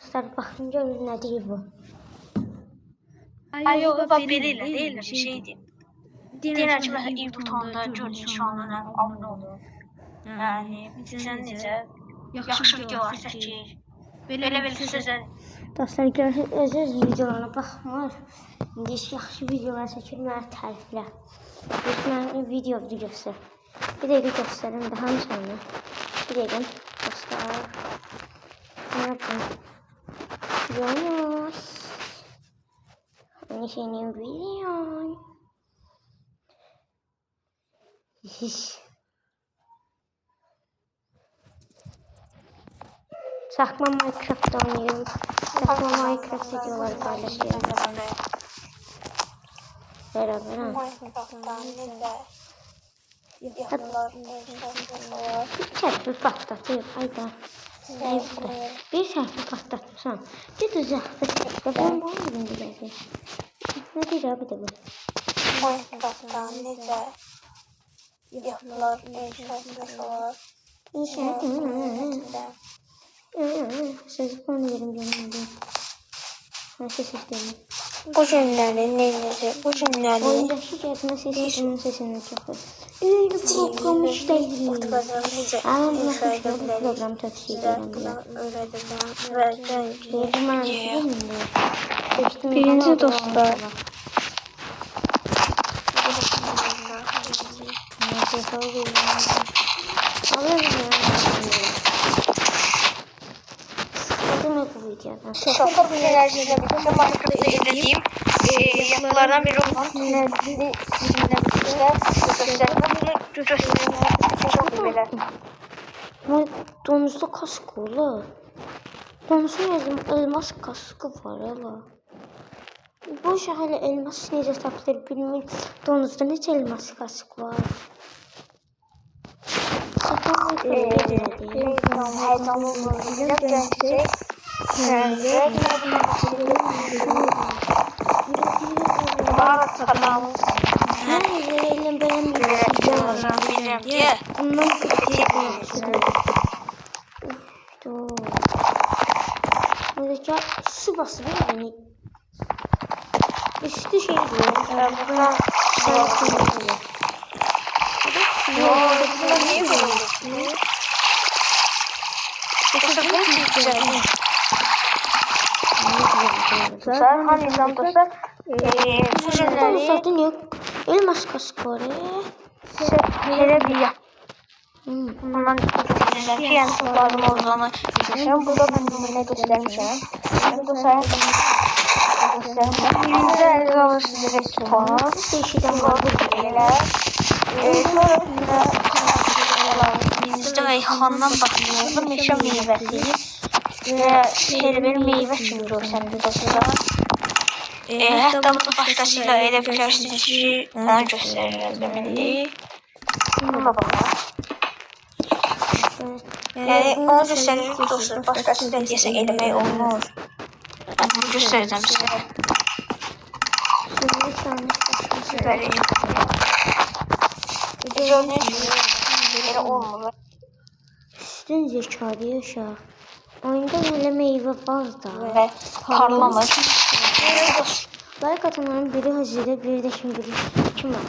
Dostlar bakın görün ne değil bu. Ay yok bak biriyle değil bir şey diyeyim. Diğer ki mesela ilk butonda görünüyor şu an önemli abone olun. Yani bizden necə yaxşı videolar çəkir. Belə sözlər. Dostlar görün öz videolarına baxmır. İndi yaxşı videolar çəkir mənə təriflə. Mən videoyu göstər. Bir dəqiqə göstərim daha sonra. Bir dəqiqə dostlar. Ne yapayım? Yunus. Hani senin videon. Sakma Minecraft'ta oynuyorum. Sakma Minecraft videoları paylaşıyorum. Beraber ha. Bir çarpı patlatıyor. Hayda. Bir çarpı patlatırsan. Git uzakta. Ben bu oyunu bileceğim. Ne değil abi de bu. Minecraft'tan necə yapılar, İnşaat sözü onu verim canım. Nasıl sistemi? bu günləri neyinizi, bu günləri Oyundaki gelme sesinin sesini çok. Öyle program işte değil. Ama bu nasıl program tavsiye ederim diye. Birinci dostlar. Çok enerjiyle bütün Minecraft'ta izlediğim yapılardan biri olan tünelli gösterdim. Bunu gösterdim. Çok böyle. Domuzda kaskı ola. Domuzun yazım elmas kaskı var ala. Bu şahane elmas necə tapılır bilmiyorum. Domuzda necə elmas kaskı var. Su basıyor yani. Üstü şey diyor. Hani dostlar bu günləri Zaten yok. Elmas kaskı var. elə bir yap. Bundan düşünürəm ki, yəni çox lazım olduğunu düşünürəm. Burada ben nümunə göstərmişəm. Bu sayəsində yüzdə 50 alır sizə restoran. Değişikten var bu Elə. Sonra bizdə Reyhandan baxmıyordum. Meşə meyvəsi və bir meyvə kimi görsəniz dostlar. Hətta bunu başqasıyla elə bilərsiniz ki, onu göstərirəm indi. Buna baxaq. Yəni onu göstərir dostlar, başqasıyla desə eləmək olmur. Mən bunu göstərəcəm sizə. Süper. Gördüğünüz gibi belə olmur. Üstün zekalı uşaq. Oyunda elə meyvə var da. Və parlamır. Like atanların biri Hacı'da, biri de şimdi kim var?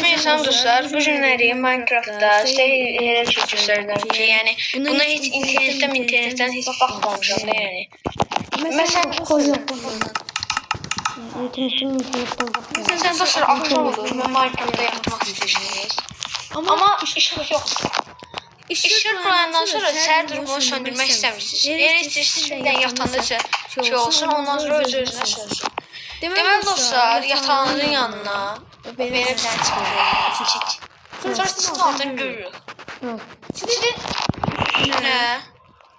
Neyse dostlar, bu günləri Minecraft'da sizə elə bir şey göstərdim ki, yəni buna heç internetten heç baxmamışam da yəni. Məsələn, Sen dostlar akşam olur ve Minecraft'ta yapmak istiyorsunuz. Ama ışık yoktur. Işık kurandan sonra səhər durumunu söndürmək istəmirsiniz. Yəni istəyirsiniz birdən yatanda şey olsun, ondan sonra öz-özünə sönsün. Deməli dostlar, yatağınızın yanına belə bir dənə çıxır. Sonra sizin altını görürük. Sizin üstünə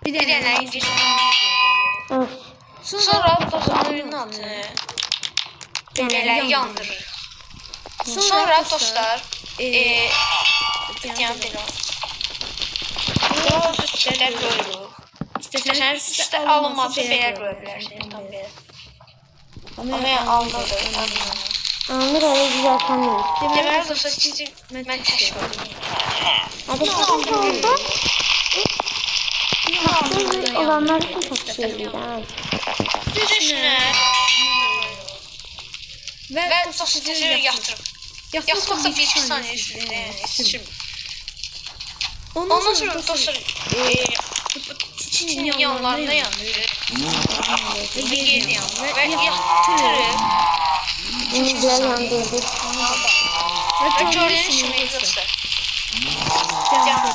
bir dənə İngiliz. Sonra dostların altını belə yandırır. Sonra dostlar diyan belə sonra üstlər qoyuruq. İstəsəniz üstlər alınmazsa belə qoya bilərsiniz. Tam belə. Amma yəni alınır. Alınır öyle güzel tanıyor. Deməli dostlar sizi mən təşkil edirəm. Hadi şimdi oldu. Taxtda olanlar üçün çox şey deyirəm. Düşünür və dostacığı yatırıb. Yaxlıqda bir iki saniye sürür. Ondan sonra dostlar çiçeğin yanlarına yanır. Ve geri yanır. Ve yatırır. İndiyə yandırdı. Ve gördüğünüz kimi dostlar. Canlı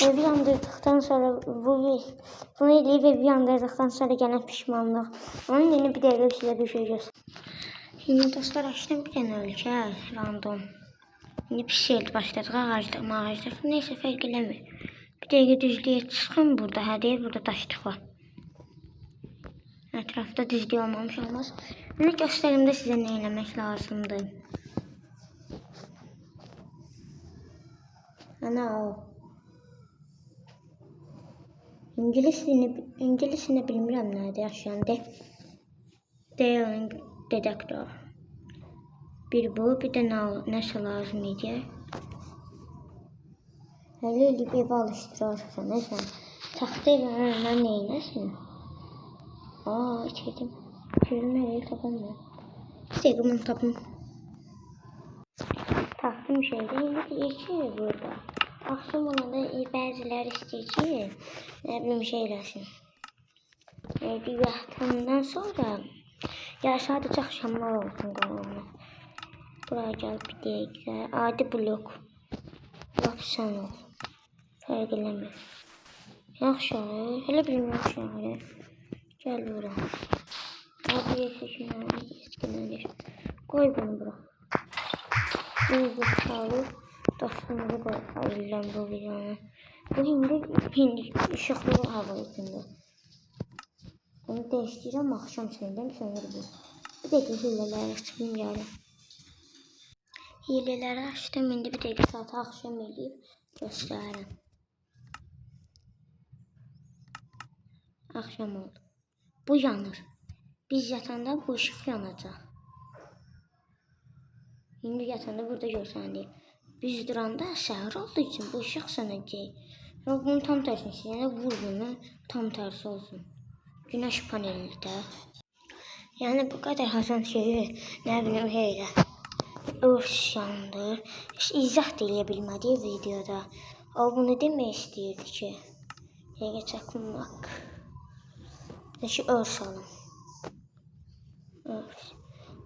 Evi yandırdıqdan sonra bunu eləyib evi yandırdıqdan sonra gələn pişmanlıq. Onun yeni bir dəqiqə sizə düşəcək. Şimdi dostlar açdım bir dənə ölkə random. Şimdi pis şeydi başladık ağacda mağacda. Neyse fərq eləmir. Bir dəqiqə düzlüyə çıxın burada. Hə deyir burada daşlıq var. Ətrafda düzlük olmamış olmaz. Bunu göstərim də sizə nə eləmək lazımdır. Ana o. İngilisini bilmirəm nədir aşağıda. Dedektör. Bir bu, bir də nəsə lazım idi. Hələ eləyib evi alışdırarsan, nəsən? Taxta evin önündən neynəsin? İçirdim. İçirdim, nəyə tapamıyor. Bir dəqiqə bunu tapım. Tapdım şeydə, indi deyir ki, burada. Axşam olanda bəziləri istəyir ki, nə bilim şey eləsin. Yatandan sonra, ya sadəcə axşamlar olsun qalanlar. Buraya gəl bir dəqiqə. Adi blok. Laf sən ol. Fərq eləmir. Yaxşı, elə bilmirəm şəhəri. Gəl bura. Adi seçimləri. Qoy bunu bura. İyice çalıb. Dostumuzu qoy. Ayıldan bu videonu. Bu hindi işıqlı hava içində. Bunu dəyişdirəm, axşam sənədən sönür bu. Bir dəqiqə hilələri açdım gəlir. Hilələri açdım, indi bir dəqiqə saat axşam eləyib göstərirəm. Axşam oldu. Bu yanır. Biz yatanda bu işıq yanacaq. İndi yatanda burada görsəndir. Biz duranda səhər olduğu üçün bu işıq sönəcək. Bunu tam tərsini istəyəndə vur bunu, tam tərsi olsun. Günəş paneli də. Yəni bu qədər hasan şeyi, nə bilim elə. Örs yandır. İzah da eləyə bilmədik videoda. O bunu demək istəyirdi ki, dəqiqə çəkmək. Nəşi örs alım. Örs.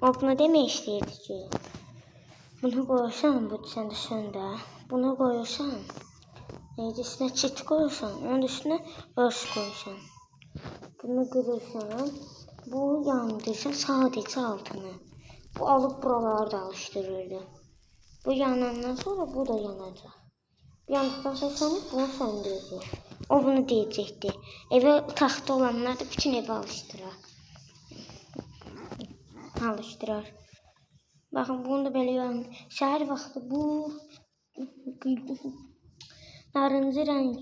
O bunu demək istəyirdi ki, bunu qoyursan, bu səndə söndə. Bunu qoyursan, üstünə çit qoyursan, onun üstünə örs qoyursan. Bunu qırırsan, bu yandırsan sadəcə altını. Bu alıb buraları da alışdırırdı. Bu yanandan sonra bu da yanacaq. Bu yandıqdan sonra sönüb bunu söndürəcək. O bunu deyəcəkdi. Evə taxta olanlar da bütün evi alışdırar. Baxın bunu da belə yanır. Səhər vaxtı bu narıncı rəng,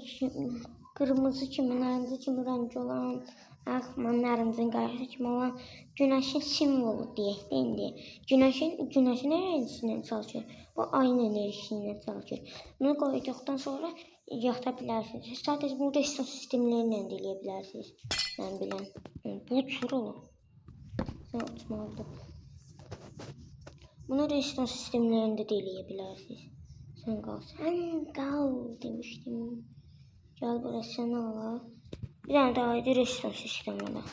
qırmızı kimi, narıncı kimi rəng olan, narıncın qarşı kimi olan günəşin simvolu deyək də indi. Günəşin enerjisindən çalışır. Bu ayın enerjisindən çalışır. Bunu qoyduqdan sonra yata bilərsiniz. Sadəcə bunu reston sistemlərlə də eləyə bilərsiniz. Mən bilən. Bu uçur olur. Sən uçmalıdır. Bunu reston sistemlərində də eləyə bilərsiniz. Sən qal demişdim. Gəl burası sən ala. Bir dənə də ayrı reston sistemi ola.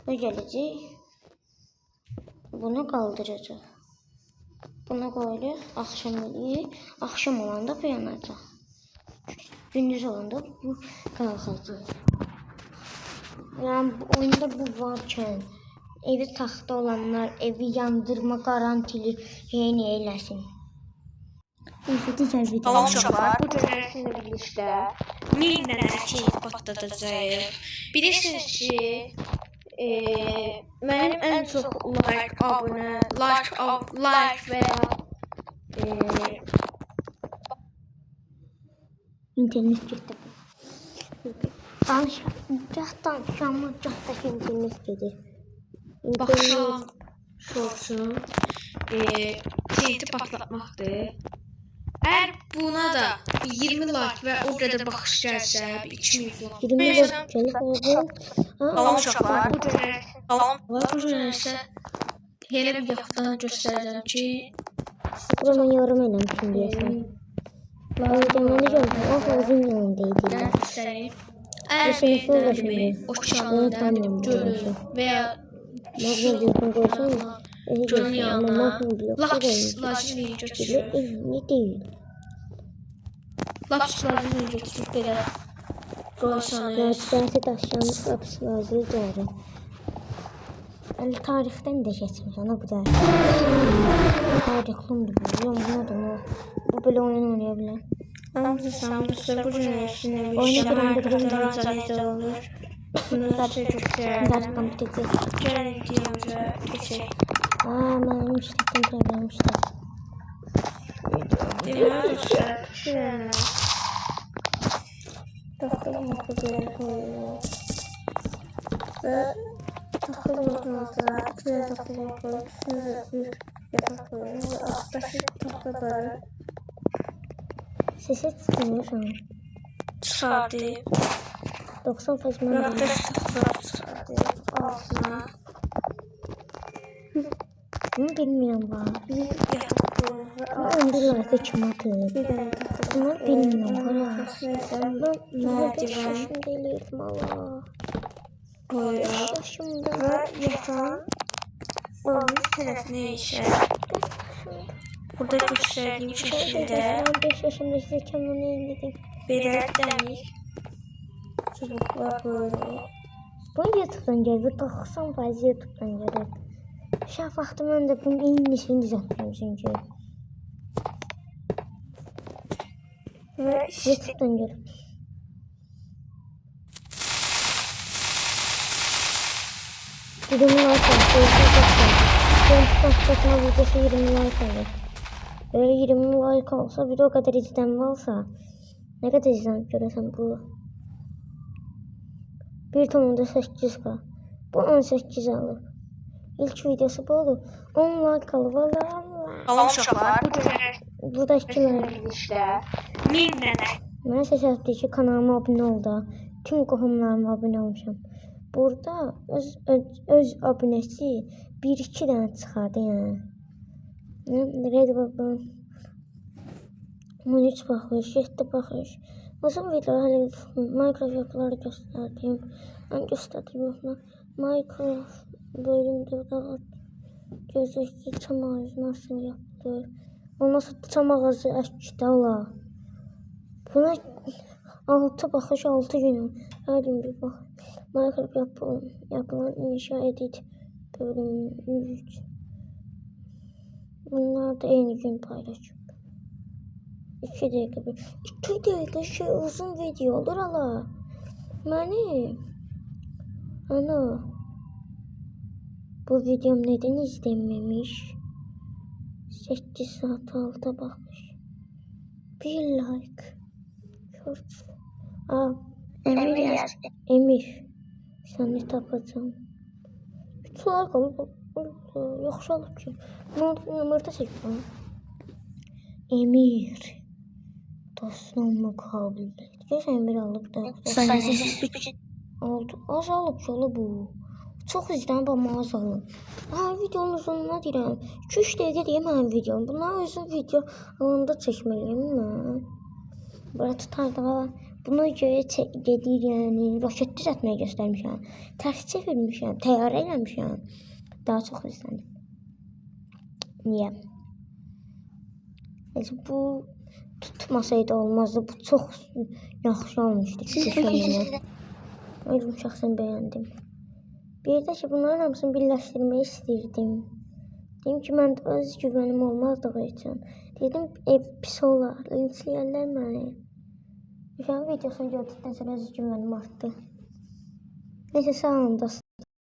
Bu gələcək. Bunu qaldıracaq. Buna qoyuruq. Axşam eləyir. Axşam olanda bu yanacaq. Gündüz olanda bu qalxacaq. Yəni oyunda bu varkən evi taxta olanlar evi yandırma garantili yeni eləsin. Digər video. Tamam uşaqlar, bu günlərin birlikdə minlərlə keyif patlatacağıq. Bilirsiniz ki, mənim ən çox abunə, like və ya İnternet getdi. Danışamı gah internet gedir. baxışan şorsun, keyfi patlatmaqdır. Əgər buna da 20 like və o qədər baxış gəlsə, bir 2000 falan. 20 Görürsən? gelip oldu. Salam uşaqlar. Bu gün isə yeni bir yaxdan göstərəcəm ki, Buranın yorum eləmişim deyəsən. Deməli gördüm. O havuzun yanındaydı. mən istəyim. Əgər Kesinlikle bir uğraşmıyorum. okeanın, Tamam, gölün uğraşıyorum. və ya Magma blokunu koysam evi gölün görsün. Ama yanına magma blok laps lazini bir götürür. evini değil. Laps lazini götürüb belə qoysanız. Merdivense daşlanmış kapısı lazım doğru. Yani tarihten de geçmiş ana bu da. Tarihlimdi bu. Yok ne de bu böyle oyun oynayabilir. Samsa bu cümlesinde bir Oyunu şey kuran bir durum markadan olur. Bunu çocuklar Dersten bitecek. gelin videomuza geçelim. Benim işletim programı işte. Arkadaşlar şuraya takalım okuduğunu koyuyor. Ve takalım okuduğunuzda şuraya takalım koyup şuraya bir yapak koyuyor. Ve alttaki tahtaları Sesi çıkmıyor şu an. çıkardı. 90 fazla mı? Alttaki tahtaları çıkardı. Altına Bunu bilmiyorum bak. bir yatak koyuyor. Ve Ama öndürlerse kim atıyor? bir tane tahta Bunu bilmiyorum. Hala. Neyse Ben 5 merdiven yaşımda eliyordum Allah. koyuyor. 5 yaşımda. Ve yatağın onun tarafına işe. Burada gösterdiğim şekilde Ben 5 yaşımda size kendimi eyledim. birer demir çubuklar koyuyor. Bu YouTube'dan geldi. 90 faiz YouTube'dan geldi. Şah vaxtım mən də bunun eynisini düzəltdim çünki. Ve işte YouTube'dan gelib. Videomu like atın. Başına videosu 20 like alır. Böyle 20 like olsa bir de o kadar izlenme olsa ne kadar izlenip görəsən bu? 1,8K. Bu 18 alıb. İlk videosu bu oldu. 10 like alıb. Vallahi Salam uşaqlar. bu da 2 like. Min dənə. Mən səsətdəki kanalıma abunə ol da. Tüm qohumlarıma abunə olmuşam. Burada öz abunəsi 1-2 dənə çıxardı yəni. Red Baba 13 baxış, 7 baxış. Nasıl video hələ Minecraft yapıları göstərdim. Mən göstərdim yoxlar. Minecraft bölümdə daha gözəkli çam ağacı nasıl yapılır. Ondan sonra çam ağacı əkdə ola. Buna 6 baxış 6 gün. Hər gün bir bax. Minecraft yapılan inşa edit bölümü 3. Bunlar da eyni gün paylaşıb. 2 dəqiqə bir. 2 dəqiqə şey uzun video olur ala. Məni ana bu videom neden izlenmemiş? 8 saat 6 baxış. 1 like. Short. Emir yazdı. Emir. Səni tapacağım. 3 like alıb. Yaxşı alıb ki. Nömrədə çəkdim. Emir. Dostum müqabildə. Görsən Emir alıb da. Oldu. Az alıb yolu bu. Çox izlənib amma az alıb. Videonun uzunluğuna deyirəm. 2-3 dəqiqə deyəm mənim videom. Bunlar özüm video alanda çəkməliyim mən. Bura tutar da. Bunu göyə gedir yəni. Roket düzəltməyə göstərmişəm. Tərs çevirmişəm. Təyyarə eləmişəm. Daha çox izlənib. Niyə? Bu tutmasaydı olmazdı. Bu çox yaxşı olmuşdu. Özüm şəxsən bəyəndim. Bir də ki, bunların hamısını birləşdirmək istəyirdim. Dedim ki, mən də öz güvənim olmazdığı üçün. Dedim, ev pis olar, linçləyərlər məni. Uşağın videosunu gördükdən sonra öz güvənim artdı. Neyse, sağ olun dostlar.